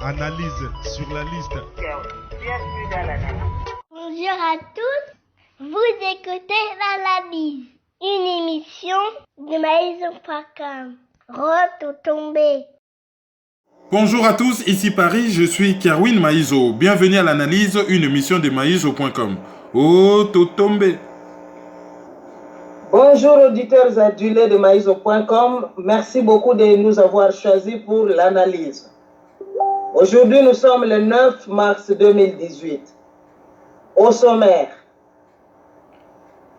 Analyse sur la liste. Bienvenue dans l'analyse. Bonjour à tous, vous écoutez l'analyse, une émission de Maïso.com. Rototombe. Bonjour à tous, ici Paris, je suis Kerwin Maïso. Bienvenue à l'analyse, une émission de Maïso.com. Rototombe. Bonjour auditeurs adulés de Maïso.com. Merci beaucoup de nous avoir choisis pour l'analyse. Aujourd'hui, nous sommes le 9 mars 2018. Au sommaire,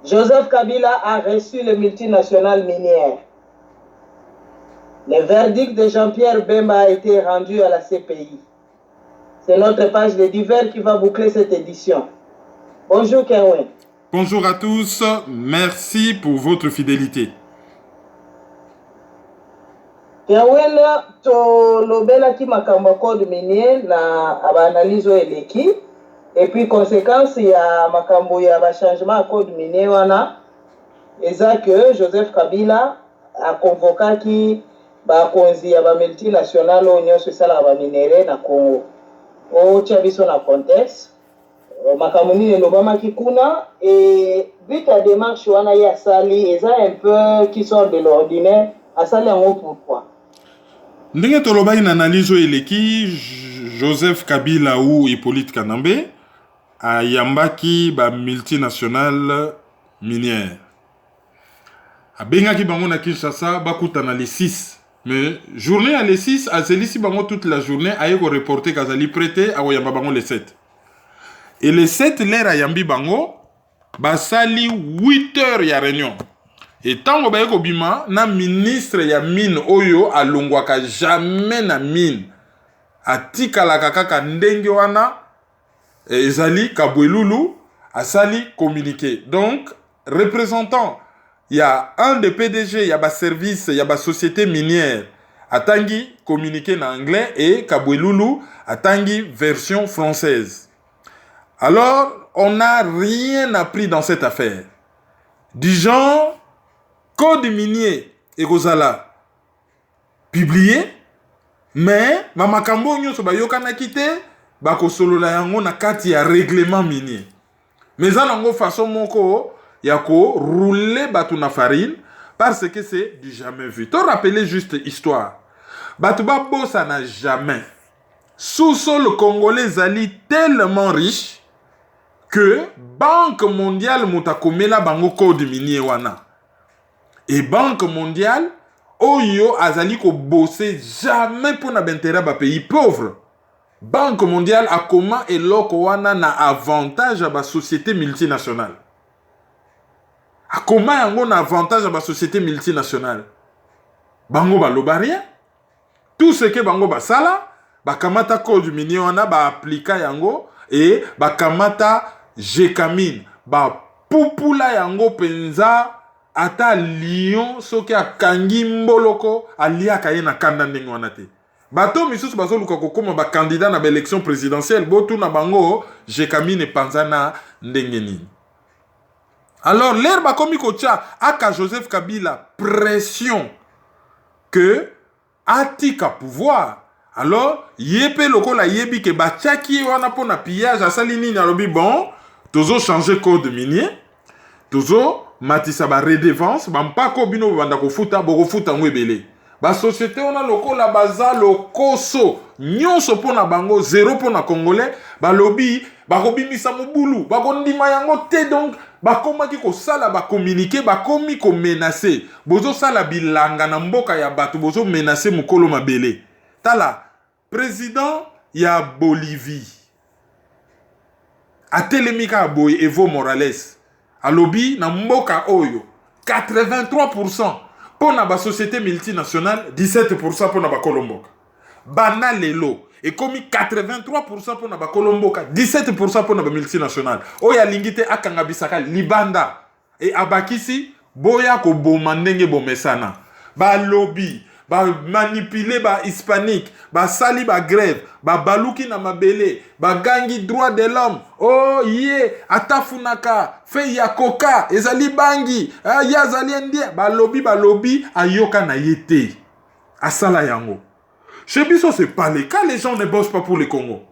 Joseph Kabila a reçu le multinational minière. Le verdict de Jean-Pierre Bemba a été rendu à la CPI. C'est notre page de divers qui va boucler cette édition. Bonjour Kerwin. Bonjour à tous, merci pour votre fidélité. Kerwin, tolobelaki makambo code minier na analyse eleki et puis conséquence ya makambo ya ba changement code minier wana eza que Joseph Kabila a convoqué ba konzi ya ba multinational nyonso sala ba minere na Congo. O chabiso na contexte makambo nini elobamaki kuna et but à démarche wana ya sali eza un peu qui sort de l'ordinaire asali yango pourquoi. Ndenge tolobaki na analyse eleki Joseph Kabila ou Hippolyte Kanambe ayambaki ba multinational minière. Abengaki bango na Kinshasa bakutana les 6. Mais journée à les 6, azelisi bango toute la journée ayeko reporter kazali prêté akoyamba bango les 7. Et les 7 l'air ayambi bango basali 8 heures ya réunion. Et tango bayeko bima na ministre ya mine oyo alongwaka jamais na mine atikalaka kaka ndenge wana ezali Kabwelulu asali communiqué. Donc représentant il y a un des PDG, il y a ba service, il y a ba société minière atangi communiqué en anglais et Kabwelulu atangi version française. Alors, on n'a rien appris dans cette affaire. Du genre code minier et Rosala publié, mais mamakambo nyonso bayokana kite bako solola yango na kati ya règlement minier. Mais en façon moko yako rouler batu na farine parce que c'est du jamais vu. T'en rappelez juste histoire. Batu ba bossa n'a jamais. Sous-sol congolais zali tellement riche que Banque mondiale mutakomela bango code minier wana. Et Banque mondiale, oyo azali ko bosser jamais pour na bentera ba pays pauvre. Banque mondiale a comment et loko wana na avantage à ba société multinationale. A comment yango na avantage à ba société multinationale. Bango ba loba rien. Tout ce que bango ba sala, ba kamata code minier wana ba appliquer yango et ba kamata Jekamine, ba pupula yango penza ata lion soki akangi mboloko aliaka ye na kanda ndenge wana te. Bato misusu bazoluka kokoma ba candidat na ba élection présidentielle botu na bango Jekamine panzana ndenge nini. Alors l'air bakomi kocha aka Joseph Kabila pression que atika pouvoir. Alors yepe lokola yebi ke bachaki wana pona pillage asali nini alobi bon tozo changer code minier tozo matisa ba redevance ba mpako bino banda kofuta bokofuta ngwebele ba société ona lokola baza lokoso nyonso pona bango zéro pona congolais ba lobby ba kobimisa mobulu ba kondima yango te donc ba komaki ko sala ba communiquer ba komi ko menacer bozo sala bilanga na mboka ya bato bozo menacer mukolo mabele tala président ya Bolivie Atelemika Boy Evo Morales alobi na mboka oyo 83% pour na ba société multinationale 17% pour na ba kolomboka bana lelo et comme 83% pour na ba kolomboka 17% pour na ba multinationale oya lingite akanga bisaka libanda et abakisi boya ko boma ndenge bomesana ba lobby ba manipuler ba hispanique ba sali ba grève ba baluki na mabele ba gangi droit de l'homme oh ye atafunaka fe ya koka ezali bangi ya zali ndie ba lobby ayoka na yete asala yango Chez Bisso, ce n'est pas le cas. Les gens ne bossent pas pour le Congo.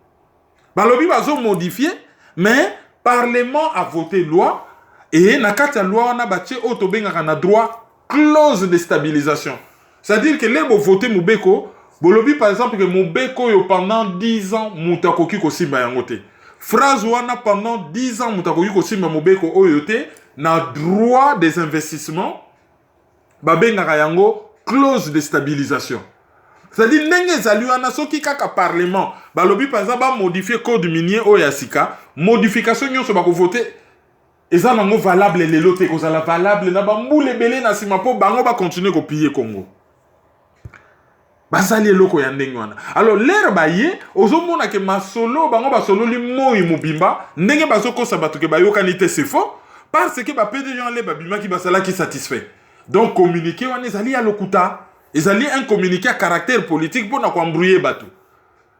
Balobi bazo modifié, mais Parlement a voté loi et na kati ya loi wana batie oto benga na droit clause de stabilisation. C'est-à-dire que les bo voter Mubeko, bolobi par exemple que Mubeko yo pendant 10 ans mutakoki ko simba yango te. Phrase wana pendant 10 ans mutakoki ko simba Mubeko oyo te na droit des investissements ba benga yango clause de stabilisation. C'est-à-dire ndenge ezali wana soki kaka parlement balobi par exemple ba modifier code minier oyo ya sika modification nyonso ba ko voter eza nango valable lelo te kozala valable na bambula ebele na nsima mpo bango bakontinue kopiller Congo basali eloko ya ndenge wana. Alors lere baye ozomona ke masolo bango basololi moi mobimba ndenge bazokosa bato ke bayokani te c'est faux parce que bapede gens le babimaki basalaki satisfait. Donc communiqué wana ezali ya lokuta ezali un communiqué à caractère politique mpona koembrouiller bato.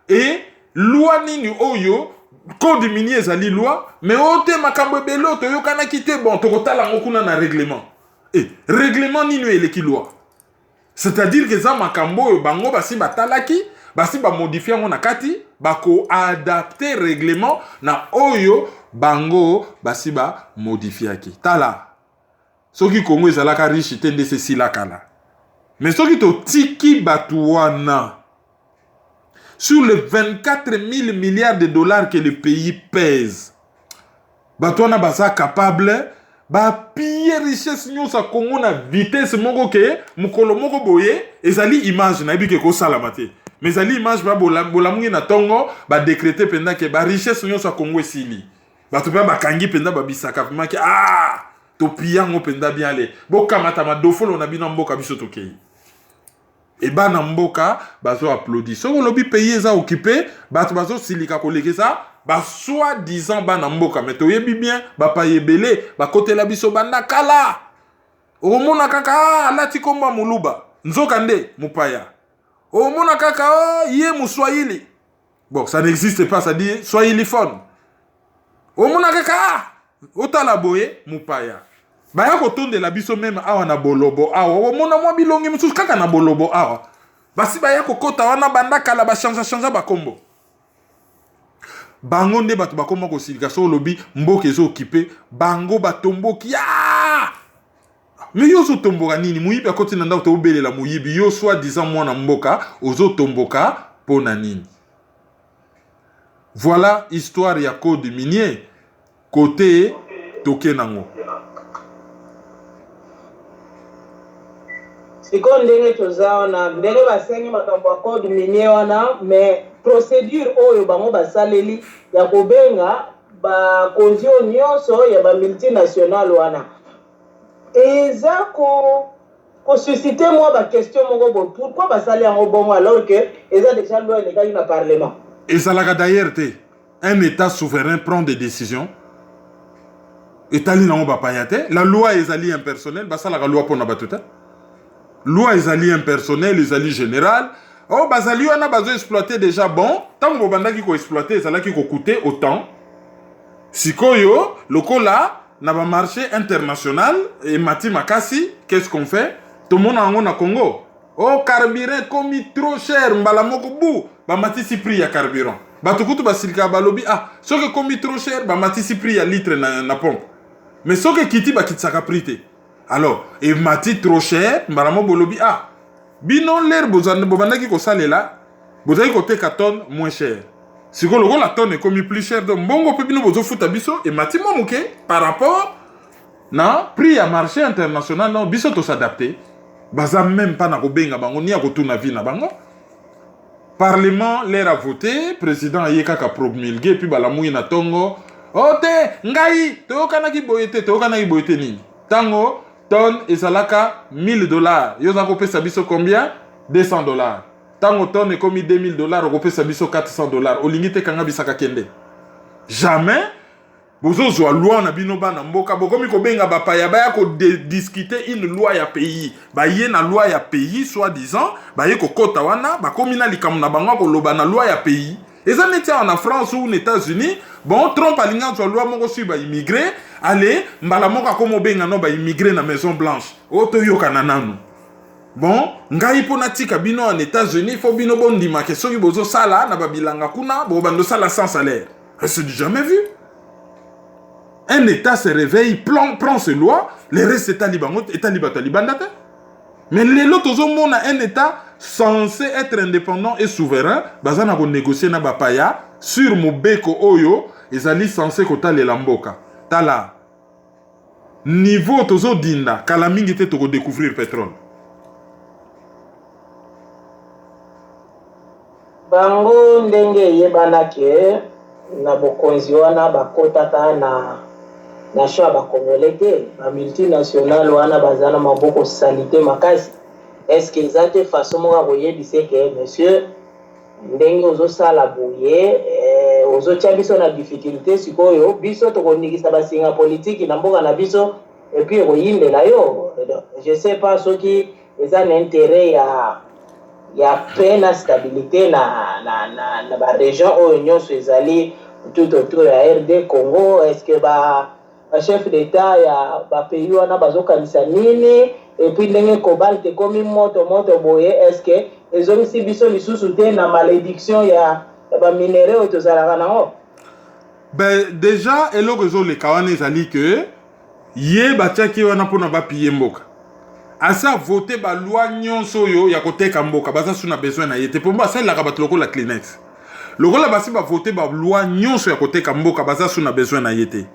Et loi nini oyo code minier ezali loi mais ote makambo ebele toyokanaki te bon tokotala ngo kuna na règlement. Et règlement nini eleki loi. C'est-à-dire que za makambo oyo bango basi batalaki basi ba modifier ngo na kati bako adapter règlement na oyo bango basi ba modifiaki. Tala soki Congo ezalaka riche te nde sesila kala. Mais soki to tiki batu wana sur les 24 000 milliards de dollars que le pays pèse, Batouana baza capable ba piller richesse nyonso Congo na vitesse moko ke mukolo moko boye ezali image na yebi ke ko sala mate. Mais ezali image ba bolamungi na tongo ba décréter penda ke ba richesse nyonso Congo esili. Batu pa bakangi penda ba bisaka pema ke to piyango penda bien le. Boka mata ma dofolo na bina mboka biso tokei. Et ba na mboka bazo applaudi. So lobi pays eza occupé, bazo silika koleke ça, ba soi-disant ba na mboka mais toyebi bien ba payebele, ba kote la biso banda kala. Omona kaka lati komba muluba, nzoka nde mupaya. Omona kaka ye muswahili. Bon, ça n'existe pas, ça dit swahiliphone. Omona kaka otala boye mupaya. Baya kotonde la biso même awa na bolobo awa mona mwa bilongi mususu kaka na bolobo awa basi baya kokota wana banda kala ba change ba kombo bango nde bato bakoma ko silika so lobi mboka ezo occupé bango batomboki mais yo so tomboka nini muyibi akoti na ndako to obelela muyibi yo soi disant mwana mboka ozo tomboka pona nini. Voilà histoire ya code minier côté toke nango. Siko ndenge tozaona ndenge basengi makambo ya code minier wana mais procédure oyo bango basaleli ya kobenga ba konzio nyonso ya ba multinational wana eza ko susciter moi ba question moko bo pourquoi basali yango bongo alors que eza déjà loi légale na parlement. Et ça la d'ailleurs un état souverain prend des décisions etali nango bapayate la loi ezali impersonnelle basala la loi pona batuta. Loi ezali impersonnel, ezali général. Oh, bazali wana bazo exploiter déjà bon. Tant que banda ki ko exploiter, ezala ki ko coûter autant. Sikoyo, lokola na ba marché international et mati makasi, qu'est-ce qu'on fait? Tout le monde en a Congo. Oh, carburant comme trop cher, mbala moko bu, ba mati si prix ya carburant. Ba tukutu ba silika balobi ce que comme trop cher, ba mati si prix ya litre na pompe. Mais ce que kiti ba kitsaka prix te. Alors, et mati trop cher, maramo bolobi binon l'air bobandaki ko salela, bozali ko teka tonne moins cher. Si ko la tonne est comme plus cher donc bongo pe bino bozo futa biso et mati mo muke par rapport na prix à marché international non biso to s'adapter. Baza même pas na ko benga bango ni ko tuna vie na bango. Parlement l'air a voté, président ayeka ka promulguer puis balamuyi na tongo. Ote ngai toyokanaki boyete nini. Tango tonne ezalaka $1000. Yoza ko pesa biso combien? $200. Tango tonne est comme $2000, ko pesa biso $400. Olingi te kanga bisaka kende. Jamais bozo zo loi na bino bana mboka bokomi ko benga bapaya baya ko discuter une loi ya pays. Ba ye na loi ya pays soi disant, ba ye ko kota wana bakomi na likamu na bango ko loba na loi ya pays. Et ça n'était en France ou aux États-Unis, bon, Trump a l'ingan sur la loi moko sur ba immigré, allez, mbala moka komo benga no ba immigré na Maison Blanche. Oto yo kanananu. bon ngai pona tika bino en États-Unis faut bino bondima ke soki bozo sala na babilanga kuna bo bando sala sans salaire. C'est du jamais vu. Un État se réveille, prend ses lois, les restes État libango, État libanate. Mais les autres on a un État censé être indépendant et souverain, bazana ko négocier na bapaya sur mobeko oyo, ezali censé kota le lamboka. Tala niveau tozo dinda kala mingi te to découvrir pétrole. Bango ndenge yebana ke na bokonzi wana bakotaka na choix bakongole te ba multinational wana bazana maboko salite makasi. Est-ce que ça te façon moko koyebisa ke monsieur ndenge ozosala boye ozotia biso na difficulté sikoyo biso tokonikisa basinga politique na mboka na biso et puis koyimbela yo. Je sais pas ce qui est un intérêt ya paix na stabilité na ba région oyo nyonso ezali tout autour ya RD Congo. Est-ce que ba chef d'état ya ba pays wana bazokanisa nini et puis ndenge cobalt komi moto boye est-ce que ezongisi biso lisusu te na malédiction ya ba minéraux oyo tozalaka nango? Ben déjà eloko ezoleka wana ezali ke ye batiaki wana mpona bapille mboka asa vote ba loi nyonso oyo ya koteka mboka baza suna besoin na ye te mpo basalelaka bato lokola Kleenex lokola basi bavote ba loi nyonso ya koteka mboka baza suna besoin na ye te.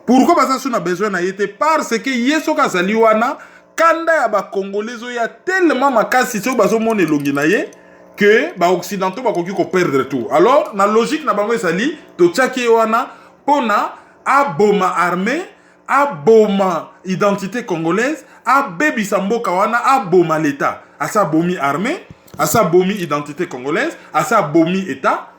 Pourquoi baza suna besoin na ye te? Parce que ye soki azali wana kanda ya bakongolais oyo ya tellement makasi soki bazomona elongi na ye que baoccidentaux bakoki koperdre tout. Alors na logique na bango ezali totiaki ye wana mpona aboma armée, aboma identité congolaise, abebisa mboka wana, aboma l'état. Asa bomi armée, asa bomi identité congolaise, asa bomi état.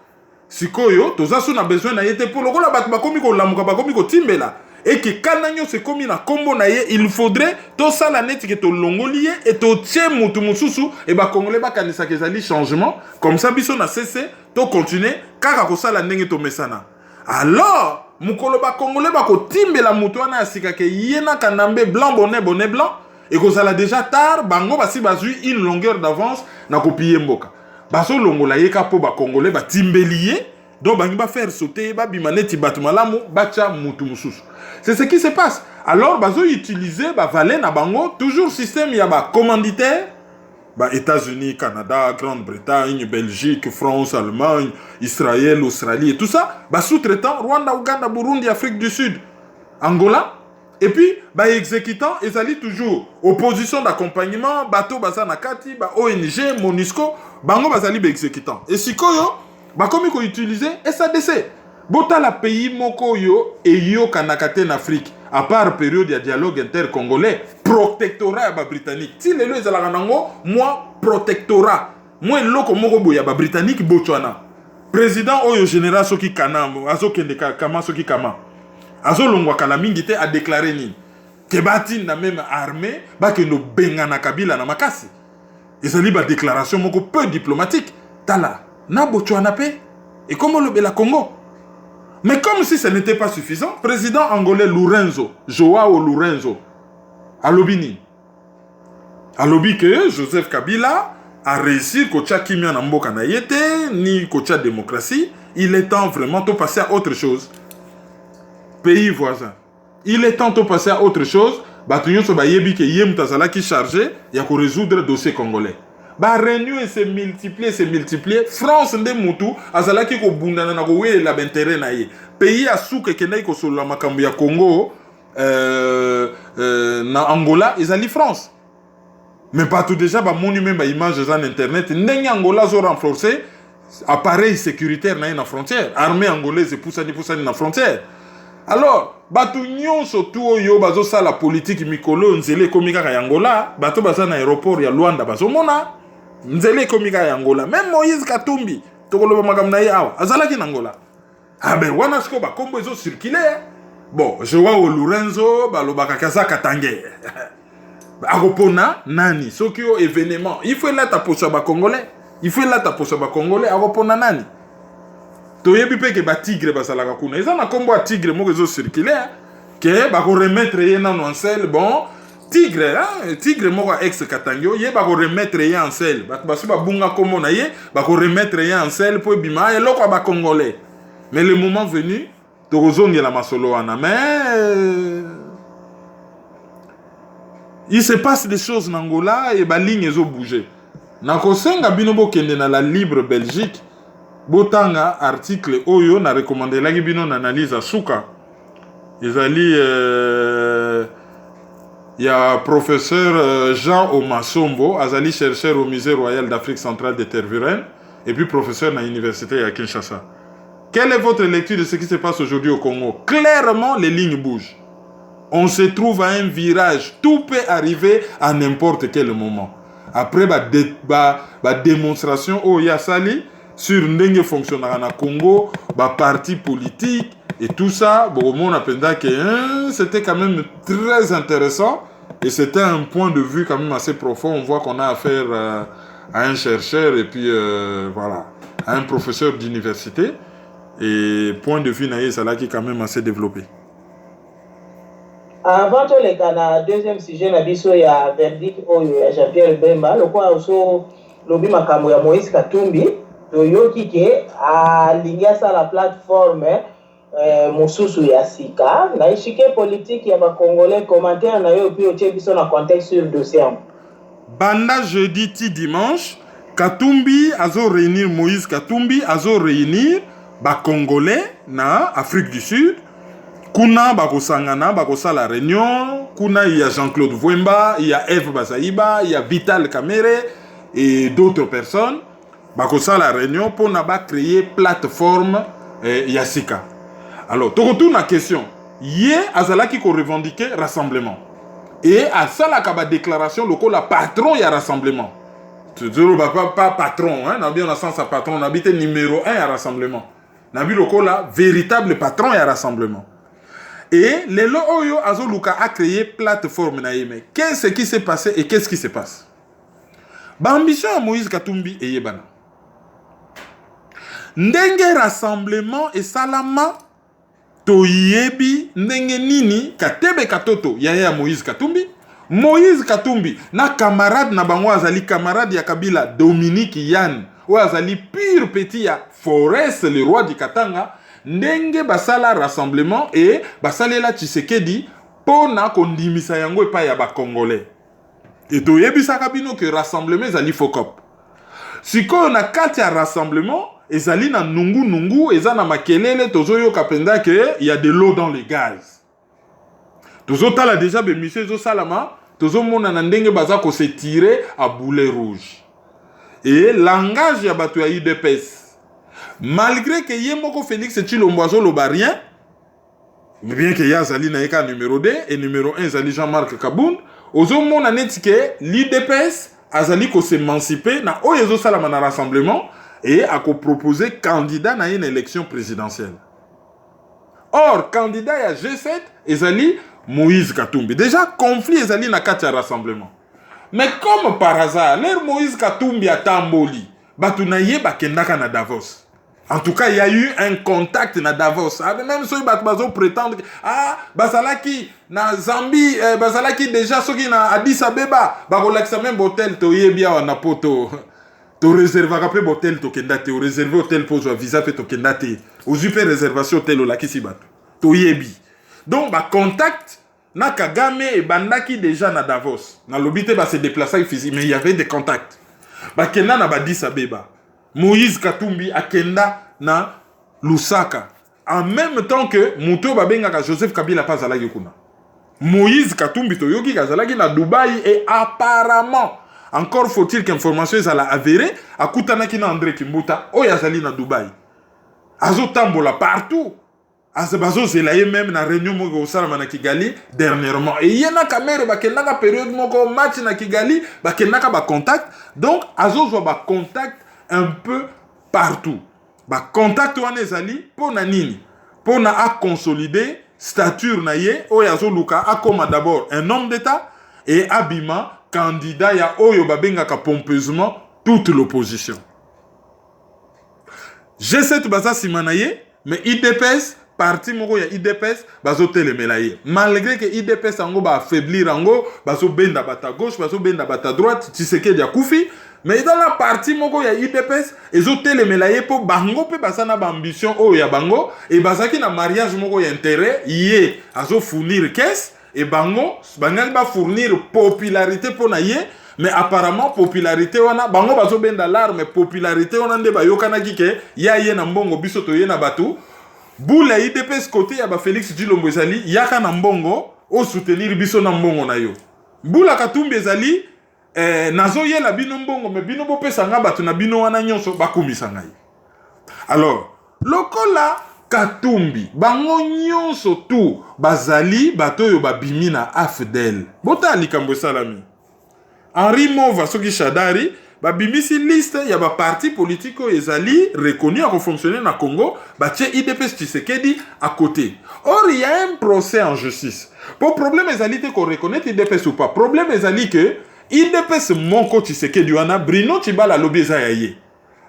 Sikoyo toza suna besoin na yete pour lokola bato bakomi ko lamuka bakomi ko timbela et que kananyo se komi na kombo na ye il faudrait to sala neti ke to longoli et to tie mutu mususu et ba congolais ba kanisa ke zali changement comme ça biso na cesse to continuer kaka ko sala ndenge to mesana. Alors mukolo ba congolais ba ko timbela mutu wana asika ke yena kanambe blanc bonnet blanc et ko sala déjà tard bango basi bazui une longueur d'avance na kopier mboka. Baso longola yeka po ba congolais ba timbelier donc bangi ba faire sauter ba bimaneti batumalamu bacha mutu mususu. C'est ce qui se passe. Alors baso utiliser ba valet na bango toujours système ya ba commanditaire ba États-Unis, Canada, Grande-Bretagne, Belgique, France, Allemagne, Israël, Australie et tout ça, ba sous-traitant Rwanda, Ouganda, Burundi, Afrique du Sud, Angola. Et puis, bah, exécutant, ils allaient toujours opposition d'accompagnement, bateau baza nakati, bah, ONG, MONUSCO, bango bazali ba exécutant. Et si koyo, bah, comme ils utiliser SADC. Bota la pays moko yo et yo kanakate en Afrique. À part période de dialogue inter-congolais, protectorat ba britannique. Si les lois ezalaka nango, moi protectorat. Moi loko moko boya ba britannique Botswana. Président oyo général soki kanam, azo kende kama soki kama. Azo longwa kala mingi te a déclaré ni ke bati na même armée ba ke no benga na Kabila na makasi. Et ça li ba déclaration moko peu diplomatique. Tala na Botswana pe et comment le Bela Congo. Mais comme si ce n'était pas suffisant, président angolais Lourenço, Joao Lourenço, a lobby que Joseph Kabila a réussi kocha kimia na mboka na yete ni kocha démocratie. Il est temps vraiment de passer à autre chose. Pays voisin. Il est temps de passer à autre chose. Batunyo so ba yebi ke yem tazala ki chargé ya ko résoudre dossier congolais. Ba réunion se multiplier. France nde mutu azala ki ko bundana na ko wele la intérêt na ye. Pays a souke kenai ko solo makambo ya Congo na Angola ezali France. Mais partout déjà ba moni même ba image dans internet ndenge Angola zo renforcer appareil sécuritaire na frontière, armée angolaise poussani na frontière. Alors, batu nyonso tu oyo bazo sala politique mikolo nzele komika ka Angola, bato baza na aéroport ya Luanda bazo mona nzele komika ya Angola. Même Moïse Katumbi, tokoloba makambo na ye awa, azalaki na Angola. Ah ben wana siko ba kombo ezo circuler. Bon, Joao Lourenço balobaka kaza katange. Akopona nani soki o événement, il faut là ta posa ba congolais. Il faut là ta posa ba congolais akopona nani. Toyebi pe ke ba tigre basalaka kuna. Eza na kombo a tigre moko ezo circuler ke ba ko remettre ye na noncel bon tigre hein? Tigre moko ex Katangio ye ba ko remettre ye en selle ba so ba bunga komo na ye ba ko remettre ye en selle pour bima et loko ba congolais mais le moment venu tozongi la masolo wana mais il se passe des choses en Angola et ba ligne ezo bouger na kosenga bino bokende na la Libre Belgique botanga article oyo na recommandé la bino na analyse à suka ezali il y a professeur Jean Omasombo, azali chercheur au musée royal d'Afrique centrale de Tervuren, et puis professeur à l'université à Kinshasa. Quelle est votre lecture de ce qui se passe aujourd'hui au Congo? Clairement, les lignes bougent. On se trouve à un virage. Tout peut arriver à n'importe quel moment. Après, démonstration au Yassali sur ndenge fonctionnera na Congo, parti politique, et tout ça, bon, on a que c'était quand même très intéressant et c'était un point de vue quand même assez profond. On voit qu'on a affaire à un chercheur et puis voilà, à un professeur d'université et point de vue naïe, ça là qui est quand même assez développé. Avant tout les gars, deuxième sujet na biso ya verdict oyo ya Jean-Pierre Bemba, le quoi aussi lobi makambo ya Moïse Katumbi, toyoki ke alingia sa la plateforme Mosusu ya sika na échiquier politique ya ba congolais commentaire na yo puis otie biso na contexte sur dossier. Banda jeudi ti dimanche Katumbi azo réunir Moïse Katumbi azo réunir ba congolais na Afrique du Sud. Kuna bakosangana bakosala réunion, kuna il y a Jean-Claude Vwemba, il y a Eve Bazaïba, il y a Vital Kamerhe et d'autres personnes. Bakosala réunion pour na ba créer plateforme Yasika. Alors, tu retournes la question. Hier, Azalaki ko revendiqué rassemblement. Et à ça, la déclaration, le patron, il y a rassemblement. Tu dis, pas patron, hein, on a sens à patron, on habite numéro 1 à rassemblement. On a vu le véritable patron, il y a rassemblement. Et les Oyo Azoluka a créé plateforme Naïme. Qu'est-ce qui s'est passé et qu'est-ce qui se passe? Ambition à Moïse Katumbi et Yebana. Ndenge rassemblement et salama. Toyebi ndenge nini katebe katoto ya Moïse Katumbi. Moïse Katumbi na camarade na bango azali camarade ya Kabila Dominique Yann ou azali pire petit ya Forest le roi du Katanga ndenge basala rassemblement et basalela Tshisekedi pona kondimisa yango epa ya ba congolais. Et toyebi sakabino que rassemblement ezali fokop. Siko na kati ya rassemblement ezali na nungu eza na makelele tozoyo kapenda que il y a de l'eau dans les gaz. Tozo tala déjà be monsieur zo salama tozo mona na ndenge baza ko se tirer à boulet rouge. Et langage ya bato ya UDPS. Malgré que yemoko Félix Tshilombo azoloba rien, bien que ya zali na eka numéro 2 et numéro 1 zali Jean-Marc Kabound, ozo mona netike l'UDPS azali ko s'émanciper na oyezo salama na rassemblement. Et a proposé candidat à une élection présidentielle. Or, candidat à G7, ezali Moïse Katumbi. Déjà, conflit ezali na kati ya rassemblement. Mais comme par hasard, l'air Moïse Katumbi a tamboli, batunaye bakendaka na Davos. En tout cas, il y a eu un contact na Davos. Même ceux qui prétendent que basalaki na Zambie, basalaki déjà ceux qui na Addis Abeba, bakolakisa même hôtel toyebia na poto. Tu réserves après l'hôtel tokendate, tu réserves hôtel pour jouer visa fait tokendate, aux super réservation hôtel la kisibat. To yebi. Donc ba contact na Kagame et bandaki déjà na Davos. Na lobité ba se déplacer physique mais il y avait des contacts. Ba kenda na Addis Abeba. Moïse Katumbi akenda na Lusaka. En même temps que Muto babenga Joseph Kabila pas zalaki kuna. Moïse Katumbi to yoki kazalaki na Dubaï et apparemment encore faut-il qu'information soit avérée à Koutanaki na André Kimbuta o yazali na Dubaï. Azo tambola partout. Azo zelaye même na réunion moko osala na Kigali dernièrement. Et yena kamere bakendaka période moko match na Kigali bakendaka ba contact. Donc azo zo ba contact un peu partout. Ba contact wana ezali pona nini? Pona a consolider stature na ye o yazo luka a comme d'abord un homme d'état et abima candidat ya oyo babengaka pompeusement toute l'opposition. G7 baza simanaye, mais IDPS parti moko ya IDPS bazo telemela ye malgré que IDPS ango ba affaiblir ango bazo benda bata gauche bazo benda bata droite Tshisekedi ya kufi mais dans la partie moko ya IDPS ezo telemela ye po bango pe basana ba ambition oyo ya bango et bazaki na mariage moko ya intérêt ye azo fournir caisse et bango bangali ba fournir popularité po na ye mais apparemment popularité wana bango bazo benda l'arme popularité wana nde bayokana kike ya ye na mbongo biso to ye na batu bula IDPS côté ya ba Félix Tshilombo ezali yaka na mbongo o soutenir biso na mbongo na yo bula Katumbi ezali nazo yela bino mbongo me bino bopesa nga batu na bino wana nyonso bakumisa ngai alors lokola Katumbi bango nyonso tu bazali bato yo babimi na AFDEL bota likambo salami Henri Mova soki Shadari babimisi liste ya ba parti politique ezali reconnu à fonctionner na Congo batie IDPS Tshisekedi à côté. Or il y a un procès en justice. Pour problème ezali te ko reconnaître IDPS ou pas. Problème ezali que IDPS monko Tshisekedi wana Bruno Tshibala lobi eza yaye.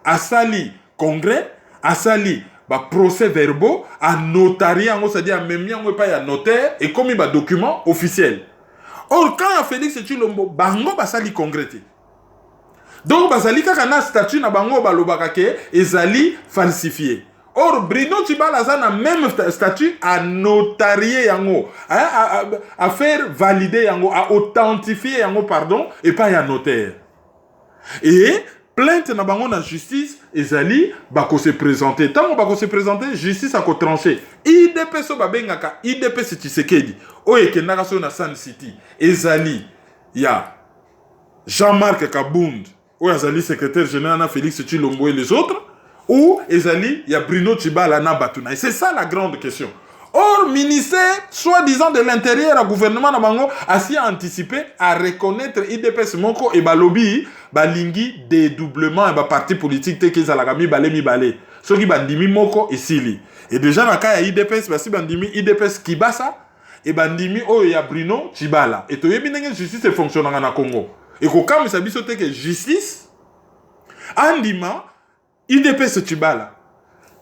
Asali congrès, asali ba procès verbaux, a notarié yango c'est-à-dire même yango pas ya notaire et comme ba document officiel. Or quand Félix Tshilombo bango basali congrès. Donc bazali kaka na statut na bango balobaka ke ezali falsifié. Or Bruno Tshibala za na même statut à notarier yango, à faire valider yango, à authentifier yango pardon et pas ya notaire. Et plainte na bango na justice ezali bako se présenter. Tant bako se présenter justice a ko trancher. IDPS babengaka IDPS Tshisekedi. Oye kendaka so na Sun City ezali ya Jean-Marc Kabound ou Azali secrétaire général na Félix Tshilombo et les autres, ou Ezali y a Bruno Tshibala na Batuna. Et c'est ça la grande question. Or, ministère, soi-disant de l'intérieur, le gouvernement na bango a si anticipé à reconnaître IDPS Moko et Balobi, Balingi, dédoublement et ba parti politique te qu'ils alagami balé mi balé. Ce qui bandimi Moko et Sili. Et déjà, dans le cas IDPS, basi bandimi IDPS Kibasa et bandimi oh y a Bruno Tshibala. Et to yebi nenge justice et fonctionnant na Congo. Et quand il s'habille sauter que justice, Andima, IDPS Tshibala,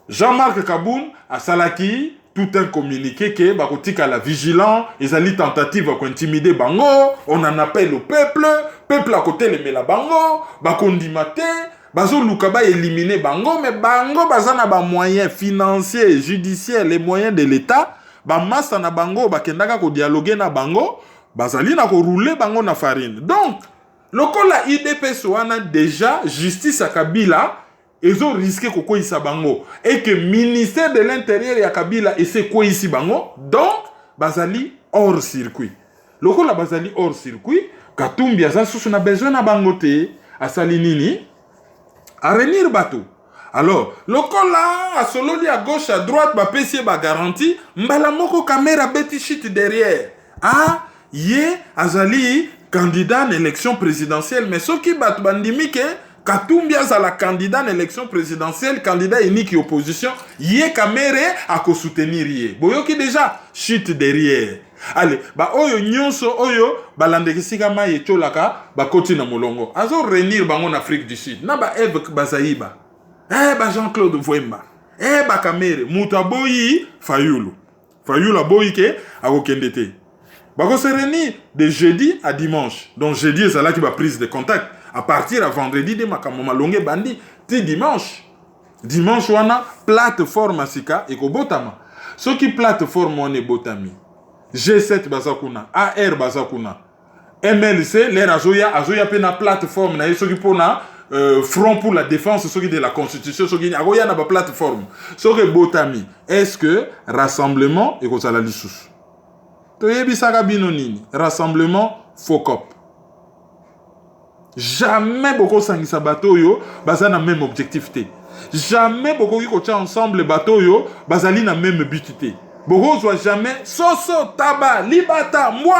Jean-Marc Kaboun, à Salaki, tout un communiqué que bakotika la vigilant, ils ont tentative à intimider bango, on en appelle au peuple à côté les mela bango, bakondimate, bazo lukaba éliminer bango, mais bango bazana ba moyens financiers, judiciaires, les moyens de l'État, ba massa na bango, bakendaka ko dialoguer na bango, bazali na ko rouler bango na farine. Donc lokola IDPS wana déjà justice à Kabila ils ont risqué koko isa bango et que ministère de l'intérieur ya Kabila essaie quoi ici bango donc bazali hors circuit lokola bazali hors circuit Katumbi aza susu na besoin na bango te asali nini a renir bateau alors lokola a sololi à gauche à droite ba pesier ba garantie mbala moko caméra beti shit derrière ah ye azali candidat à l'élection présidentielle, mais ce qui bat bandimi que Katumbi a la candidat à l'élection présidentielle, candidat unique et opposition, yé kamere à ko soutenir yé. Boyo qui déjà chute derrière. Allez, ba oyo nyonso oyo balandekisika ma yetolaka ba koti na molongo. Azo renir bango en Afrique du Sud. Na ba Eve Bazaïba. Ba Jean-Claude Vwemba. Ba kamere muta boyi Fayulu. Fayulu boyi ke akokendete. Bako se réunir de jeudi à dimanche. Donc jeudi, c'est là qui va prise de contact. À partir à vendredi, de makamoma longue bandi. Ti dimanche. Dimanche, on a plateforme asika et ko botama. Ce qui plateforme on est botami. G7 bazakuna, AR bazakuna. MLC, l'air azoya pena plateforme na ce qui pona front pour la défense, ce qui de la constitution, ce qui agoya na ba plateforme. Ce qui botami. Est-ce que rassemblement et ko sala lisusu? Toyebisaka bino nini rassemblement FOCOP jamais beaucoup sangisa bateau yo bazana même objectif te jamais beaucoup qui kocha ensemble bateau yo bazali na même but te beaucoup soit jamais soso taba libata moi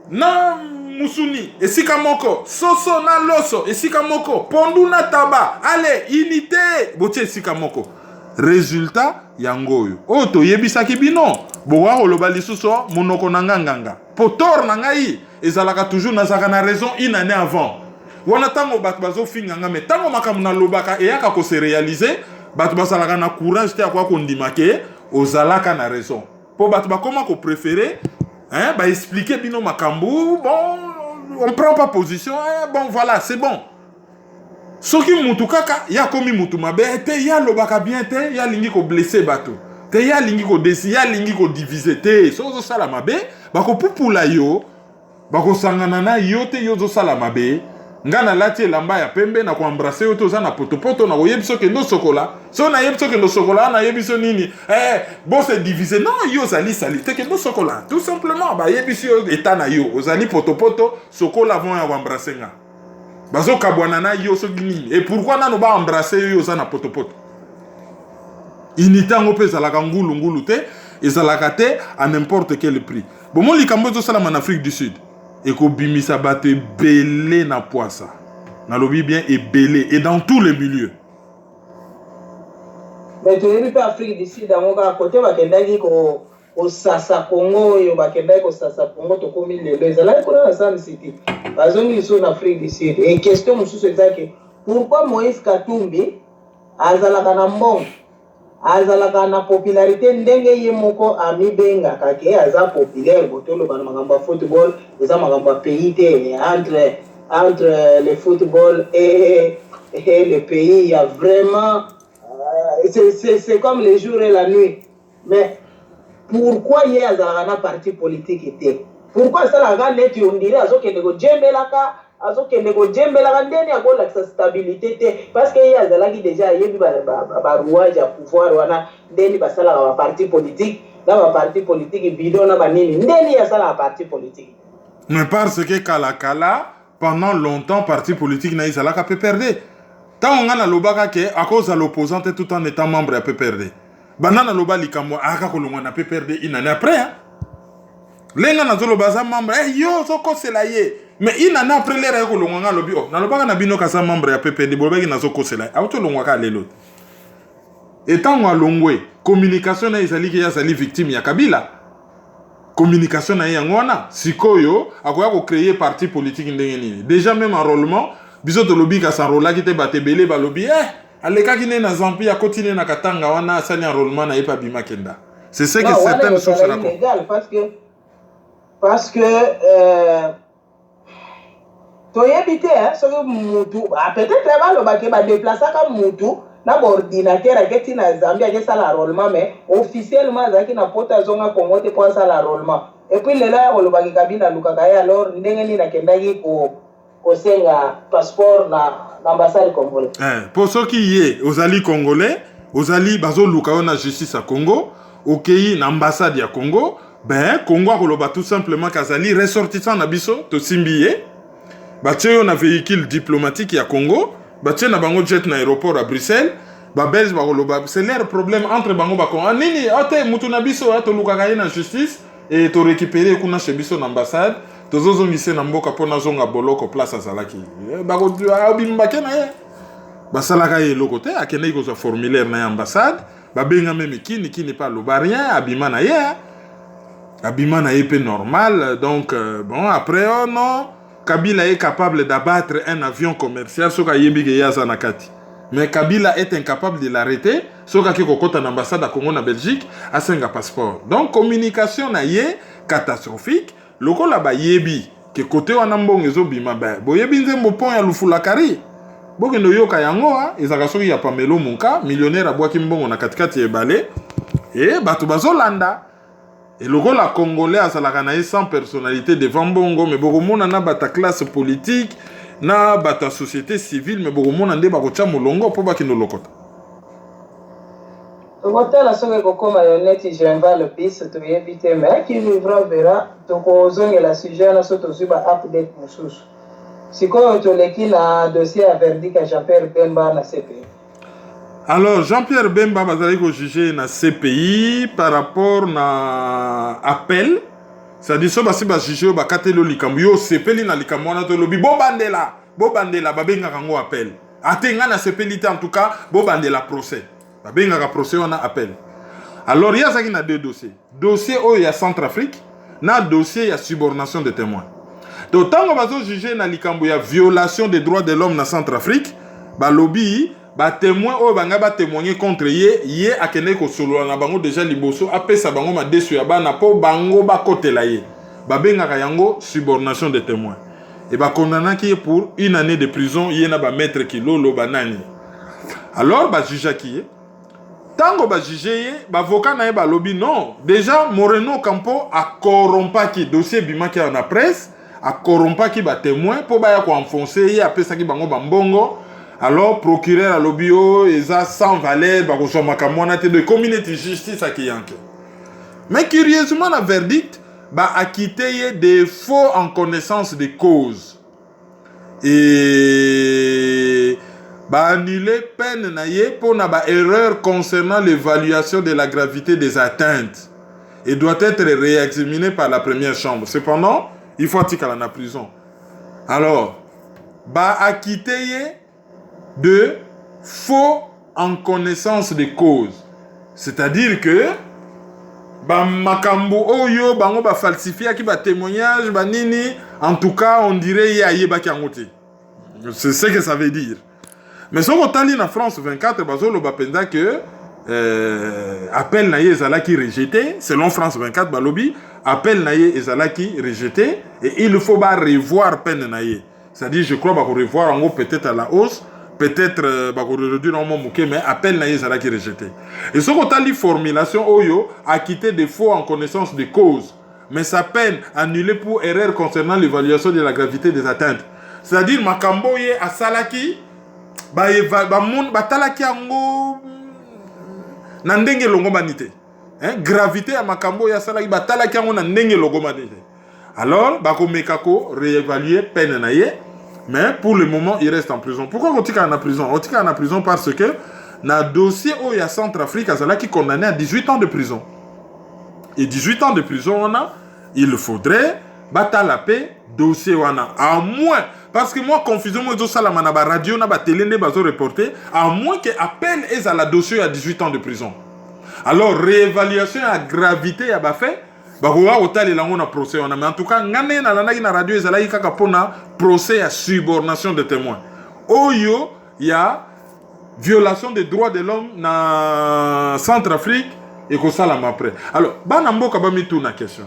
na musuni esika moko soso na loso esika moko pondu na taba allez unité botie esika moko résultat yangoyo o to yebisaki bino bowa oloba lisuso monoko nanganga potor nangai ezalaka toujours nazaka na raison une année avant wana tango bat bazo finganga mais tango makamuna lobaka eyaka ko se réaliser bato basalaka na courage te akwa kondima ke ozalaka na raison po bato bakoma ko préférer hein ba expliquer bino makambu bon on prend pas position bon voilà c'est bon soki mutu kaka ya komi mutu mabe te ya lobaka bien te ya lingi ko blesser bato te ya lingi ko desi ya lingi ko diviser te so sala mabe bako pupula yo bako sangana na yo te yo zo sala mabe ngana lati elamba ya pembe na ko embrasser yo to za na potopoto na koyebiso ke no sokola so na yebiso ke no sokola na yebiso nini bon se diviser non yo zali sali te ke no sokola tout simplement ba yebiso yo eta na yo ozali potopoto sokola vont ya embrasser nga bazo kabwana na yo so nini et pourquoi na no ba embrasser yo za na potopoto initango pe zalaka ngulu ngulu te ezalaka te à n'importe quel prix bon mon likambo zo sala en Afrique du Sud et ko bimisa bato belé na poisa na lobi bien et belé et dans tous les milieux mais tu es pas Afrique du Sud dans ka côté bakendaki ko sasa Congo yo bakendaki ko sasa Congo to komi lelo ezala ko na Sun City bazongi so na Afrique du Sud et question mususu ezaki pourquoi Moïse Katumbi azalaka na mbongo azalaka na popularité ndenge ye moko amibenga kake aza populaire botolo bana makambo football eza makambo pays te entre le football et le pays il y a vraiment c'est comme le jour et la nuit mais pourquoi ye azalaka na parti politique était pourquoi ça la gane tu on dirait azokende ko jembelaka azokende ko jembelaka ndeni akolakisa stabilité te parce que ye azalaki déjà yebi ba rouage ya pouvoir wana ndeni basalaka ba parti politique na ba parti politique bidon na banini ndeni asala ba parti politique mais parce que kala pendant longtemps parti politique na izalaka peut perdre tant on a lobaka ke à cause de l'opposante tout en étant membre à peut perdre banana loba likamwa aka kolongwa na peut perdre une année après hein lenga na zolo baza membre yo soko sela ye mais une année après les règles kolongwa lobi na lobaka na bino kasa membre ya PPD bolobaki na soko sela auto longwa ka lelo etant wa longwe communication na izali ke ya zali victime ya Kabila communication na yangona sikoyo akoya ko créer parti politique ndenge nini déjà même enrôlement biso to lobby ka s'enrôler ki te batebele ba lobby aleka ki ne na zampi ya continuer na katanga wana asali enrôlement na yepa bima kenda c'est ce que certaines sources racontent parce que toyebite soki mutu peut-être balobaki badeplasaka mutu na ordinateur aketi na Zambie akesala enrôlement mais officiellement azalaki na pota azonga Congo te po asala enrôlement et puis lela olobaki Kabila lukaka ye alors ndenge nini nakendaki kosenga passeport na ambassade congolais pour soki ye ozali congolais ozali bazoluka na justice à Congo okei na ambassade ya Congo ben Congo akoloba tout simplement kazali ressortissant na biso to simbiye batie yo na véhicule diplomatique ya Congo batie na bango jet na aéroport à Bruxelles ba belge bakoloba c'est leur problème entre bango bako nini ate mutu na biso to lukaka ye na justice et to récupérer kuna chez biso na ambassade tozozo mise na mboka pona zonga boloko place azalaki bako abimbake na ye basalaka ye lokote akende ko za formulaire na ambassade babenga même kini pas lo barien abima na ye pe normal donc bon après oh non Kabila est capable d'abattre un avion commercial soka yebi ke yaza nakati mais Kabila est incapable de l'arrêter soka ki kokota na ambassade à Congo na Belgique a senga passeport donc communication na ye catastrophique lokola ba yebi ke côté wana mbongo ezobima ba boyebi nzembo pont ya Lufulakari bokendo yoka yango ezaka soki ya Pamelo Munka millionnaire abwaki mbongo na katikati ya ebale et bato bazolanda et lokola congolais azalaka na ye sans personnalité devant mbongo mais bokomona na bata classe politique na bata société civile mais bokomona nde bakotya molongo po bakendo lokota tokotala soki kokoma yo neti Genva le pis toyebi te mais qui vivra verra tokozongela sujet na so tozwi ba update mosusu sikoyo toleki na dossier ya verdict ya Jean-Pierre Bemba na CPI. Alors Jean-Pierre Bemba bazali ko juger na CPI par rapport na appel c'est-à-dire so basi ba juger ba katelo likambo yo sepeli na likambo wana to lobi bobandela babenga kango appel atenga na sepeli en tout cas bobandela procès babenga ka procès wana appel alors ya zaki na deux dossier o ya Centrafrique na dossier ya subornation de témoins donc tango bazo juger na likambo ya violation des droits de l'homme na Centrafrique ba lobby ba témoin oyo banga ba témoigner contre ye akende ko solo na bango déjà liboso apesa bango ma desu ya bana po bango ba kotela ye ba bengaka yango subornation de témoins et ba condamnaki pour 1 année de prison ye na ba maître kilolo banani alors ba juge ki tango ba juge ye ba avocat na ye ba lobby non déjà Moreno Campo a corrompaki dossier bimaki na presse a corrompaki ba témoin po ba ya ko enfoncer ye apesa ki bango bambongo alors procureur a lobby o eza sans valeur ba ko so makamona te de community justice akiyanke mais curieusement la verdict ba acquitté ye des faux en connaissance de cause et ba annulé peine na ye pour na ba erreur concernant l'évaluation de la gravité des atteintes et doit être réexaminé par la première chambre. Cependant, il faut qu'il en prison. Alors, ba acquitté ye de faux en connaissance de cause. C'est-à-dire que ba makambo oyo bango ba falsifier ki ba témoignage ba nini en tout cas on dirait ya yeba ki angote. C'est ce que ça veut dire. Mais si on tali na France 24 bazolo ba penda que appel na ye ezalaki rejeté selon France 24 balobi appel na ye ezalaki rejeté et il faut ba revoir peine na ye. C'est-à-dire je crois ba ko revoir en gros peut-être à la hausse, peut-être ba ko réduire en moké mais appel na ye ezalaki rejeté. Et si on tali formulation oyo acquitté de faux en connaissance de cause mais sa peine annulée pour erreur concernant l'évaluation de la gravité des atteintes. C'est-à-dire makambo ye asalaki batalaki yango na ndenge longo banite gravité ya makambo ya salaki batalaki yango na ndenge longo banite alors bakomeka ko réévaluer peine na ye mais pour le moment il reste en prison. Pourquoi on tika en prison? On tika en prison parce que na dossier au ya Centrafrique azalaki condamné à 18 ans de prison et 18 ans de prison on a il faudrait batala paix dossier wana à moins parce que moi confusion moi ça la manaba radio na ba télé ne bazo reporter à moins que appel est à la dossier à 18 ans de prison. Alors réévaluation à gravité ya ba fait ba roa otali lango na procès on a mais en tout cas ngane na lanaki na radio ezalaki kaka pona procès à subornation de témoins. Oyo ya violation des droits de l'homme na Centrafrique et ko sala après. Alors bana mboka ba mitu na question.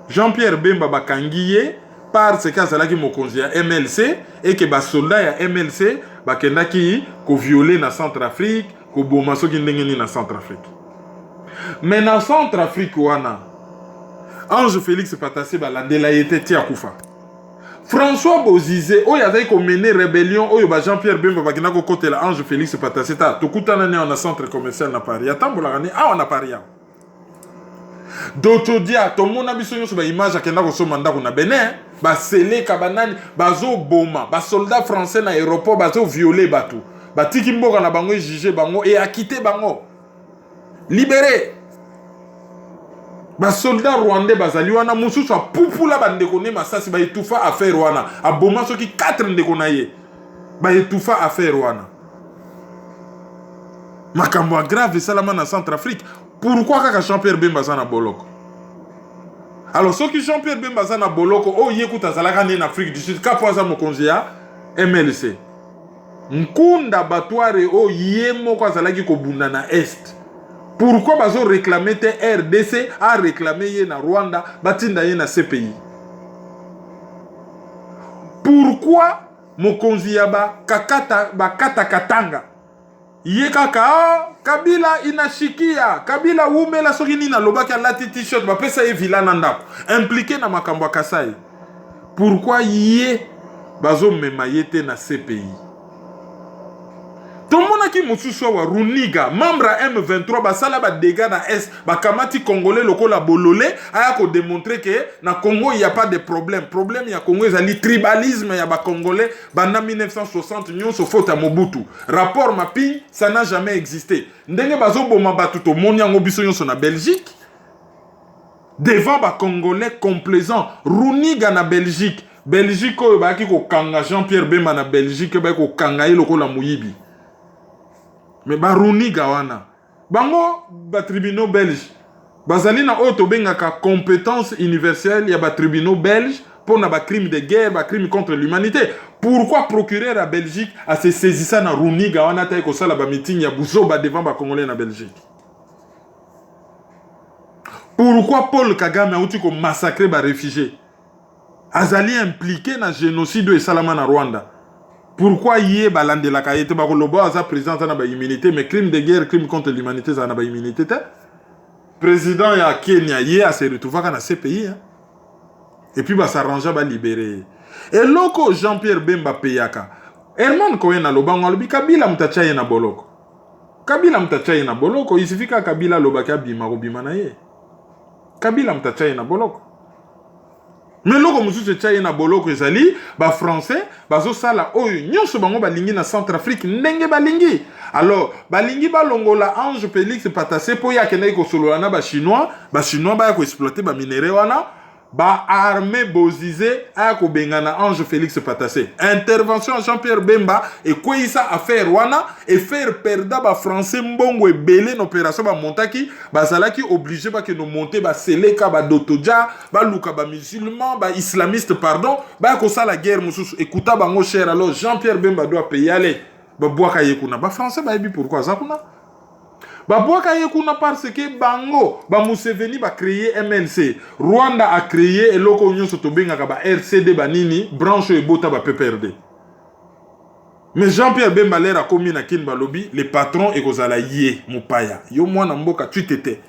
Jean-Pierre Bemba bakangiye parce que azalaki mokonzi ya MLC et que ba soldat ya MLC bakendaki ko violer na Centrafrique ko boma soki ndenge ni na Centrafrique. Mais na Centrafrique wana Ange Félix Patassé balandela yete tia kufa. François Bozizé oyo azali ko mener rébellion oyo ba Jean-Pierre Bemba bakina ko kotela Ange Félix Patassé ta tokutana ne na centre commercial na Paris. Atambola ngani na Paris. D'autres dia to mona biso nyoso ba image akenda ko so manda ko na Benin ba sele kabanani bazo boma ba soldat français na aéroport bazo violer batou ba tiki mboka na bango juger bango et acquitter bango libéré ba soldat rwandais bazali wana mususu a pupula bandeko ne masasi ba etufa affaire wana a boma soki 4 ndeko na ye ba etufa affaire wana makambo grave salama na Centrafrique. Pourquoi kaka Jean-Pierre Bemba na boloko? Alors ceux qui Jean-Pierre Bemba na boloko o yekuta zalaka en Afrique du Sud ka poza mokonzi ya MLC. Nkunda batware o yemo kwa zalaki ko bunda na Est. Pourquoi bazo réclamer te RDC a réclamer ye na Rwanda batinda ye na CPI? Pourquoi mokonzi ya ba kata katanga? Ye kaka Kabila inashikia Kabila umela soki nina lobaki alati t-shirt ba pesa ye villa na ndako impliqué na makambo Kasai. Pourquoi ye bazo mema yete na CPI? Tomona ki mususu wa Runiga membre M23 basala ba dégâts na Est ba kamati congolais lokola bololé aya ko démontrer que na Congo il y a pas de problème ya Congo ezali tribalisme ya ba congolais banda 1960 nyonso faute à Mobutu rapport mapping ça n'a jamais existé ndenge bazo boma batu to moni yango biso nyonso na Belgique devant ba congolais complaisant Runiga na Belgique oyo ba ki ko kanga Jean-Pierre Bemba na Belgique ba ko kanga ye lokola muyibi. Mais Runiga wana bango ba tribunaux belge bazali na auto bengaka compétence universelle ya ba tribunaux belge pour na crime de guerre, crime contre l'humanité. Pourquoi procureur à Belgique a se saisi ça na Runiga wana ta ko sala ba meeting ya Buzoba devant ba Congolais na Belgique? Pourquoi Paul Kagame a outi ko massacrer ba réfugiés? Azali impliqué na génocide et salama na Rwanda. Pourquoi yé balande la kayete ba ko lobo aza président na ba immunité mais crime de guerre, crime contre l'humanité ça na ba immunité ta? Président ya Kenya yé a se retrouver dans ces pays hein? Et puis bah s'arranger bah libérer. Et loko Jean-Pierre Bemba Peyaka. Herman Cohen na lobango lobi Kabila mtachaye na boloko. Kabila mtachaye na boloko, il suffit que Kabila lobaka bima robima na ye. Kabila mtachaye na boloko. Mais loko mususu chaye na boloko ezali ba français bazo sala oyo nyonso bango balingi na Centrafrique ndenge balingi. Alors balingi balongola Ange Félix Patasse po ya kena ko solola na ba chinois ba ko exploiter ba minerais wana. Ba armée bozizé a ko bengana Ange Félix Patasse. Intervention Jean-Pierre Bemba et quoi ça affaire wana et faire perdre ba français mbongo et belé opération ba montaki ba salaki obligé ba que no monter ba seleka ba dotoja ba luka ba musulman ba islamiste pardon ba ko ça la guerre mususu écouta bango cher alors Jean-Pierre Bemba doit payer aller ba boaka yekuna ba français ba yebi pourquoi ça kuna ba boaka yekuna parce que bango ba Museveni ba créer MLC Rwanda a créé eloko nyonso to bengaka ba RCD ba nini branche e bota ba PPRD. Mais Jean-Pierre Bemba lera komi na kin balobi les patrons e kozala yé mopaya yo mwana mboka tu tete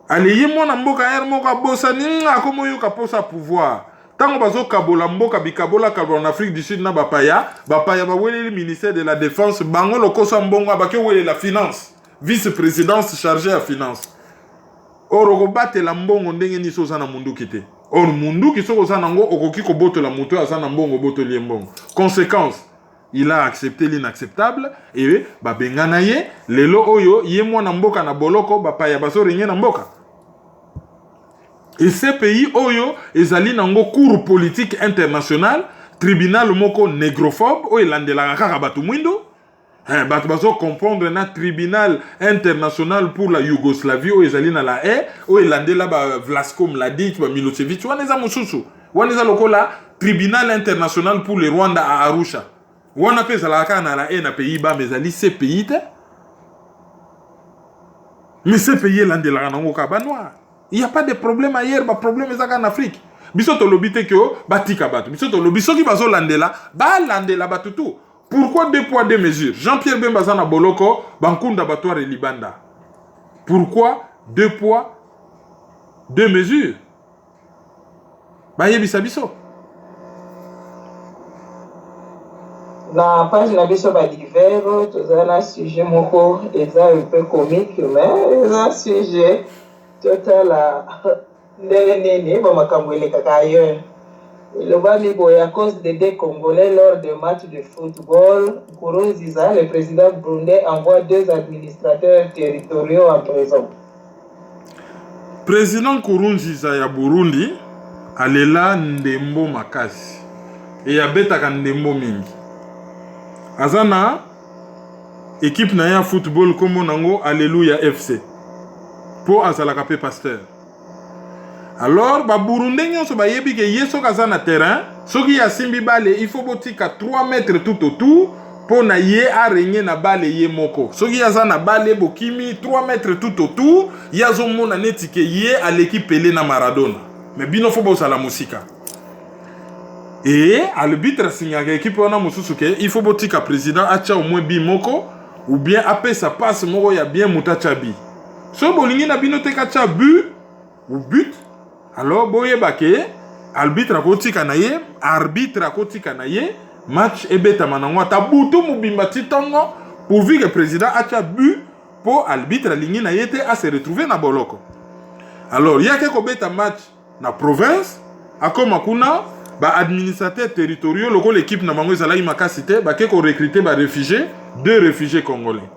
ale yé mwana mboka er moka bosa ninga komo yo ka posa pouvoir tango bazo kabola mboka bikabola kabola en Afrique du Sud na bapaya ba wele le ministère de la défense bango lokosa mbongo ba ke wele la finance vice-présidence chargée à finance. Or robate la mbongo ndenge ni so sana mundu kite. Or mundu ki so sana ngo okoki ko boto la muto asana mbongo boto li mbongo. Conséquence, il a accepté l'inacceptable et ba bengana ye lelo oyo ye mwana mboka na boloko ba paya baso rinye na mboka. Et ces pays oyo ezali nango cour politique international, tribunal moko négrophobe o elandela kaka batu mwindo. Bazo comprendre na tribunal international pour la Yougoslavie où ezali na la haie où elandela ba Vlasco Mladic ba Milosevic waneza mususu waneza lokola tribunal international pour le Rwanda à Arusha wana pesa la kana la haie na pays ba mezali ces pays te mais ces pays elandela nango ka banwa il y a pas de problème ailleurs ba problème ezaka en Afrique biso to lobite que batika batu biso to lobiso ki bazo landela ba landela batu tout. Pourquoi 2 poids 2 mesures? Jean-Pierre Bemba Zana Boloko, Bankunda Batoire et Libanda. Pourquoi 2 poids 2 mesures? Baye bisabiso. Na page na biso ba divers, tout un sujet moko eza un peu comique mais un sujet total à ndene ba makambo elekaka ailleurs. Le Bamibo à cause des 2 Congolais lors des matchs de football, Nkurunziza, le président burundais, envoie 2 administrateurs territoriaux en prison. Président Nkurunziza ya Burundi, alela ndembo makasi. Et yabetaka ndembo mingi. Azana, équipe na ya football comme nango Alléluia FC. Pour azalaka pe pasteur. Alors, ba Burundais nyonso ba yebi ke yeso kaza na terrain, soki ya simbi bale, il faut botika 3 mètres tout autour pour na ye a régner na bale ye moko. Soki ya za na bale bokimi 3 mètres tout autour, ya zo mona neti ke ye à l'équipe Pelé na Maradona. Mais bino faut bosa la musika. Et arbitre signaka équipe wana mususu ke il faut botika président acha au moins bi moko ou bien apé sa passe moko ya bien mutacha bi. So bolingi na bino te kacha but ou but. Alors, boye bake, arbitre a kotika na ye, match ebeta manangwa tabutu mubimba titongo, pourvu que le président a bu pour arbitre aligné na yete à se retrouver na boloko. Alors, il y a quelques beta match na province, à comme akuna, ba administrateur territorial, loko l'équipe na mango zala imakasite, ba keko recruter ba réfugiés, 2 réfugiés congolais.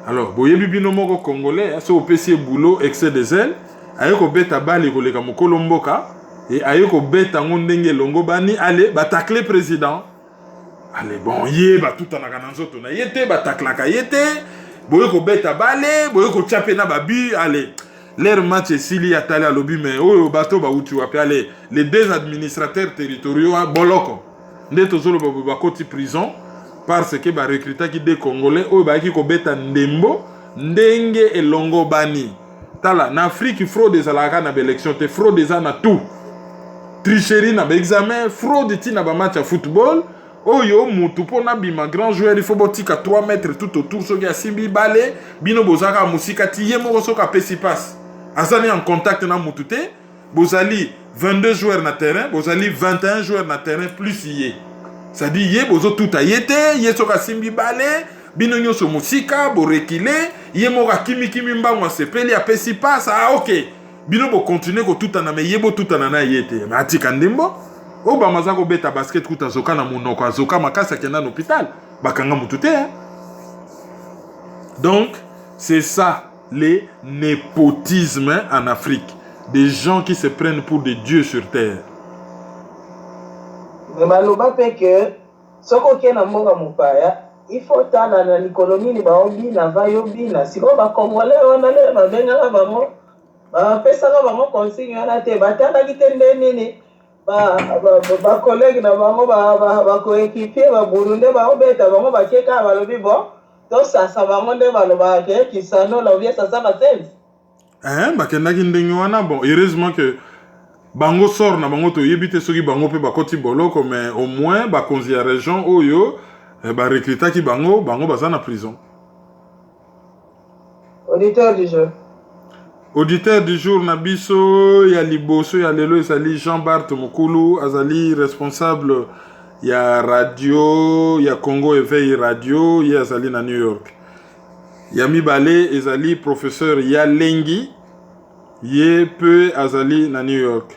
Alors, boye bibino moko congolais, so opesi boulot excès de zèle. Ayeko beta bali koleka mokolo mboka et ayeko beta ngondenge longo bani allez batakle président allez bon yé ba tout anaka na nzoto na yete batakla ka yete boyeko beta bale boyeko tchape na babi allez leur match esili atali alobi mais oyo bato bauti wapi ale les deux administrateurs territoriaux à boloko nde tozoloba bakoti prison parce que barecrutaki des congolais oyo bayaki kobeta ndembo ndenge elongo bani tala na Afrique fraude ezalaka na baélection te fraude eza na tout tricherie na baexamen fraude ti na bamatch ya football oyo mutu mpona bima grand joueur il faut botika 3 mètres tout autour soki asimbi bale bino bozaka musika ti ye moko soki apesi passe azali en contact na mutu te bozali 22 joueurs na terrain bozali 21 joueurs na terrain plus ye c'est-à-dire ye bozotuta ye te ye soki asimbi bale bino nyonso musika borekile ye moko akimikimi mbango asepeli apesi passe ok bino bokontinue kotutana me ye botutana na ye te me atika ndembo oyo bamaza kobeta basket kuta azoka na monoko azoka makasi akenda na hôpital bakanga mutu te donc c'est ça le népotisme en Afrique des gens qui se prennent pour des dieux sur terre baloba mpe ke soki oke na mboka mopaya il faut tala na likolo nini baobi na vayobi na sikoyo bakongole wana le babengaka bango bapesaka bango consigne wana te batalaki te nde nini bakolege na bango bakoekipie baburunde baobeta bango bakeka balobi bon tosasa bango nde balobaka ke kisano laobie sasa basenzi bakendaki ndenge wana bon heureusement que bango sort na bango toyebi te soki bango mpe bakoti boloko mais au moins bakonzi ya région oyo barecrutaki bango baza na prison. Auditeur du jour. Auditeur du jour na biso ya liboso ya lelo ezali Jean-Bart Mokulu azali responsable ya radio ya Congo Éveil Radio ye azali na New York. Ya mibale ezali professeur ya Lengi ye pe azali na New York.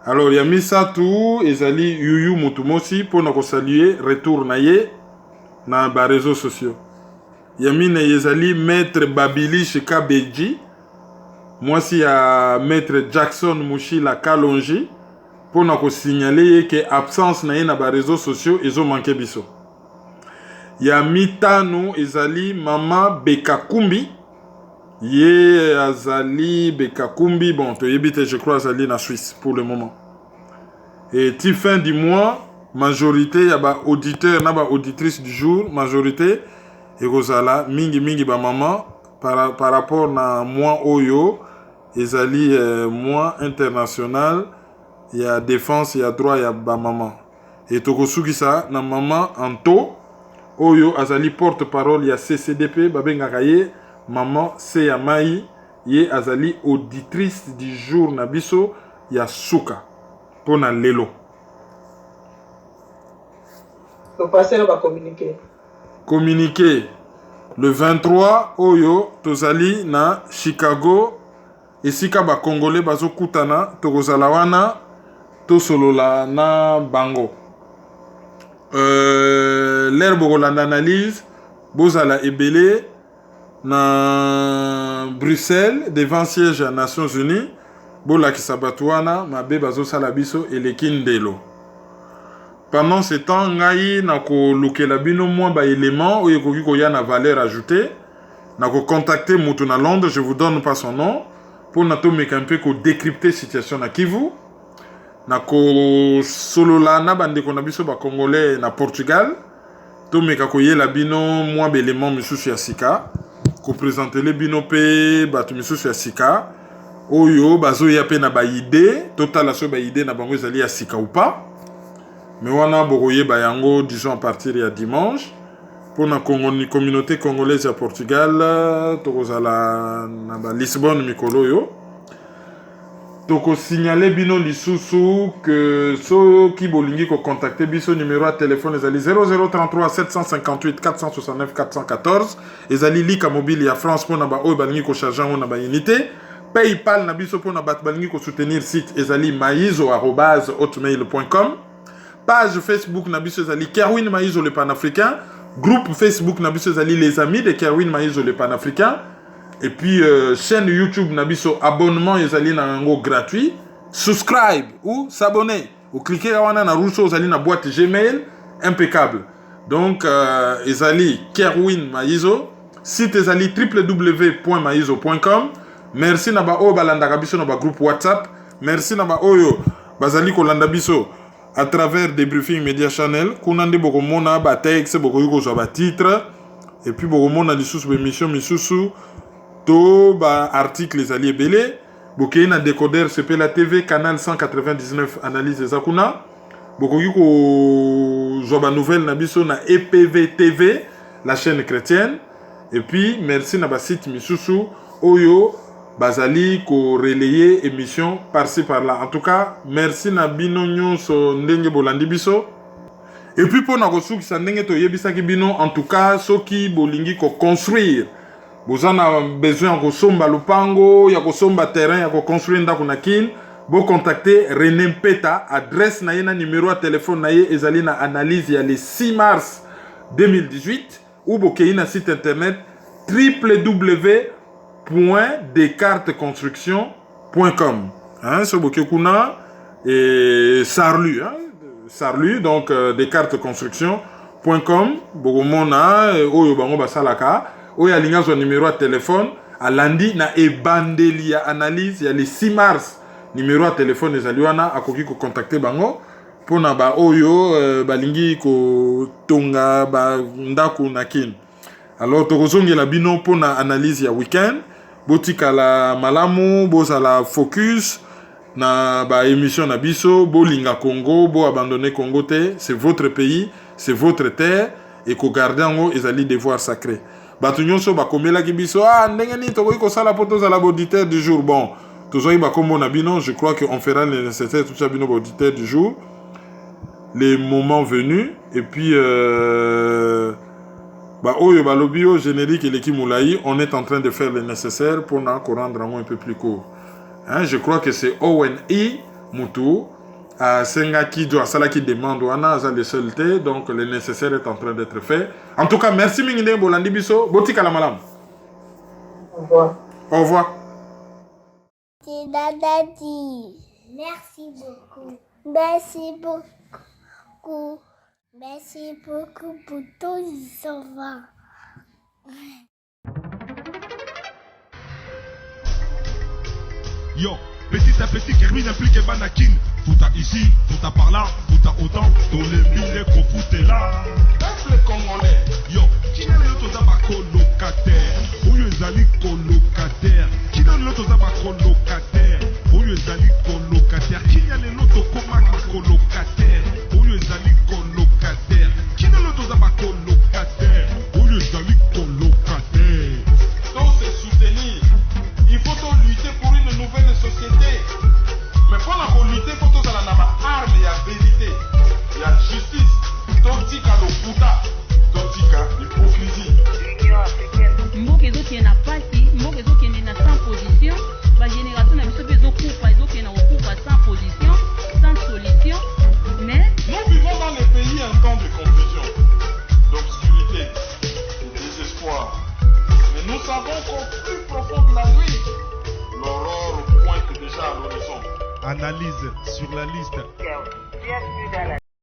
Alors ya misatu ezali Yuyu Mutumosi pona ko saluer retour na ye na ba réseaux sociaux. Ya mine ezali maître Babili Shika Beji. Moi si ya maître Jackson Mushila Kalonji pona ko signaler que absence na ye na ba réseaux sociaux ezo manqué biso. Ya mitanu ezali mama Bekakumbi. Ye azali Bekakumbi, bon, toyebite, je crois, azali na Suisse pour le moment. Et ti fin du mois, majorité, y a ba auditeur, na ba auditrice du jour, majorité, et rozala, mingi ba maman, par rapport na mois oyo, ezali mois international, y a défense, y a droit, y a ba maman. Et tokosuki sa, na maman, Anto, oyo, azali porte-parole, y a CCDP, babenga ye, maman Seya Mai ye azali auditrice du jour na biso ya suka pona lelo. Le passé va communiquer. Communiquer le 23 oyo tozali na Chicago esika ba congolais bazo kutana tokozala wana tosolola na bango. L'herbe rolanda analyse bozala ebele na Bruxelles devant siège à Nations Unies bola kisabatuana mabe bazo sala biso elekindelo. Pendant ce temps ngai na ko lukela bino mwa ba élément oyo koki ko ya na valeur ajoutée na ko contacter mutu na Londres, je vous donne pas son nom pour na to meka un peu ko décrypter situation na Kivu na ko solola na bande ko na biso ba congolais na Portugal to meka ko yela bino mwa ba élément misusu ya sika ko présenter les bino pe batu misusu ya sika oyo bazo ya pe na ba idée total aso ba idée na bango ezali ya sika ou pas mais wana bokoye ba yango disons à partir ya dimanche pour na communauté congolaise à Portugal tokozala na ba Lisbonne mikolo yo toko signaler bino lisusu que so ki bolingi ko contacter biso numéro à téléphone ezali 0033 758 469 414 ezali lika mobile ya France pour na ba oyo balingi ko charger on na ba unité PayPal na biso pour na ba balingi ko soutenir site ezali maizo@hotmail.com page Facebook na biso ezali Kerwin Maizo le panafricain groupe Facebook na biso ezali les amis de Kerwin Maizo le panafricain. Et puis, chaîne YouTube Nabiso, abonnement, ezali na yango gratuit. Subscribe ou s'abonner. Ou cliquez là na rouge, ezali na boîte Gmail, impeccable. Donc, ezali Kerwin Maizo. Site ezali www.maizo.com. merci na ba oyo balandaka biso na ba groupe WhatsApp, merci na ba oyo bazali kolanda biso à travers Débriefing Media Channel. Kuna nde bokomona ba texte bokoyi kozwa ba titre et puis bokomona lisusu émission misusu to ba article ezali ebele. Bokoyi na décodeur CPLA TV canal 199 analyse ezakuna. Bokoyi kozwa ba nouvelle na biso na EPV TV la chaîne chrétienne. Et puis merci na ba site misusu oyo bazali ko relayer émission par-ci par-là. En tout cas, merci na bino nyonso ndenge bolandi biso. Et puis pour na kosukisa ndenge to yebisaki bino, en tout cas soki bolingi ko construire, bozana besoin ko somba lupango, ya ko somba terrain, ya ko construire ndako na kin, bo contacter René Mpeta, adresse na yena numéro de téléphone na ye ezali na analyse ya le 6 mars 2018 ou bokeyi na site internet www.descartesconstruction.com. Hein, ce bokekuna et Sarlu, hein, Sarlu, donc descartesconstruction.com. Bogomona, oyo bango basalaka, oyo alinga son numéro de téléphone, à lundi na ebandeli ya analyse, ya le 6 mars, numéro de téléphone ezaliwana, akoki ko contacter bango, pona ba oyo, balingi ko tonga, ba ndaku na kin. Alors, tokozongi la bino pour na analyse ya week-end. Botika la malamu, boza la focus na ba émission na biso, bo linga Congo, bo abandonner Congo te, c'est votre pays, c'est votre terre et ko garder ngo ezali devoir sacré. Batu nyonso ba komela ki biso, ah ndenge ni tokoki ko sala poto za la auditeur du jour. Bon, tozoyi ba kombo na bino, je crois que on fera le nécessaire tout ça bino auditeur du jour. Les moments venus et puis bah, oyo balobio générique et l'équipe Moulaï, on est en train de faire le nécessaire pour nous rendre un peu plus court. Hein, je crois que c'est ONI Moutou, à Sengaki Djouasala qui demande Wana za le seulté, donc le nécessaire est en train d'être fait. En tout cas, merci Mingine Bolandi Biso, Botika la Malam. Au revoir. Au revoir. C'est Dadadi. Merci beaucoup. Merci beaucoup. Merci beaucoup pour tous les enfants. Yo, petit à petit, Kermine implique Banakin. Fouta ici, fouta par là, fouta autant. Dans les mille qu'on foutait là. Peuple congolais. Yo, qui n'a le toza ba colocataire? Oyo ezali colocataire. Qui n'a le toza ba colocataire? Oyo ezali colocataire. Qui n'a le loto koma ba colocataire? Oyo ezali colocataire. Qui n'a le toza ba colocataire? Oyo ezali colocataire. Donc c'est soutenir. Il faut lutter pour une nouvelle société. Mais pour la lutter, il faut que la arme, il y a vérité, il y a justice. Tontika le puta, tontika l'hypocrisie. Mbokezo qui est na parti, mbokezo qui est na sans position, la génération n'a pas besoin de couper, donc qui est na coupe sans position, sans solution. Mais nous vivons dans les pays un temps de confusion, d'obscurité, de désespoir. Mais nous savons qu'au plus profond de la nuit, l'aurore pointe déjà à l'horizon. Analyse sur la liste.